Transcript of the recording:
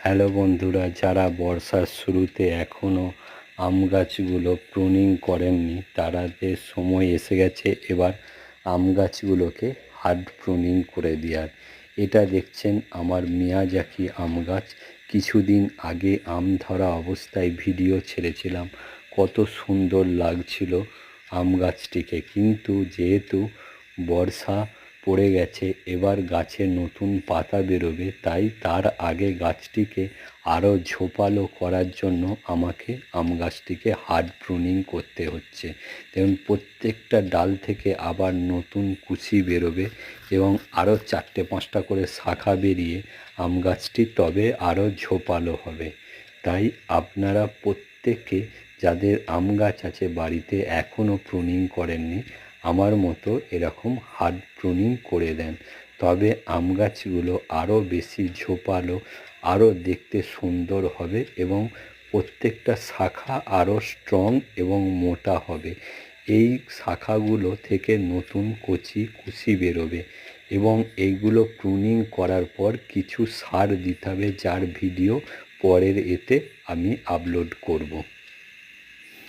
Hello বন্ধুরা, যারা বর্ষার শুরুতে এখনও আম গাছগুলো প্রুনিং করেননি তাদের সময় এসে গেছে এবার আম গাছগুলোকে হার্ড প্রুনিং করে দেওয়ার। এটা দেখছেন আমার মিয়াজাকি আম গাছ। কিছুদিন আগে আম ধরা অবস্থায় ভিডিও ছেড়েছিলাম, কত সুন্দর লাগছিল আম গাছটিকে। কিন্তু যেহেতু বর্ষা পড়ে গেছে, এবার গাছে নতুন পাতা বেরোবে, তাই তার আগে গাছটিকে আরও ঝোপালো করার জন্য আমাকে আম গাছটিকে হার্ড প্রুনিং করতে হচ্ছে। তেমন প্রত্যেকটা ডাল থেকে আবার নতুন কুচি বেরোবে এবং আরও 4-5টা করে শাখা বেরিয়ে আম গাছটি তবে আরও ঝোপালো হবে। তাই আপনারা প্রত্যেকে যাদের আম গাছ আছে বাড়িতে এখনও প্রুনিং করেননি, আমার মতো এরকম হার্ড প্রুনিং করে দেন, তবে আম গাছগুলো আরও বেশি ঝোপালো, আরও দেখতে সুন্দর হবে এবং প্রত্যেকটা শাখা আরও স্ট্রং এবং মোটা হবে। এই শাখাগুলো থেকে নতুন কুচি বেরোবে এবং এইগুলো প্রুনিং করার পর কিছু সার দিতে হবে, যার ভিডিও পরের এতে আমি আপলোড করব।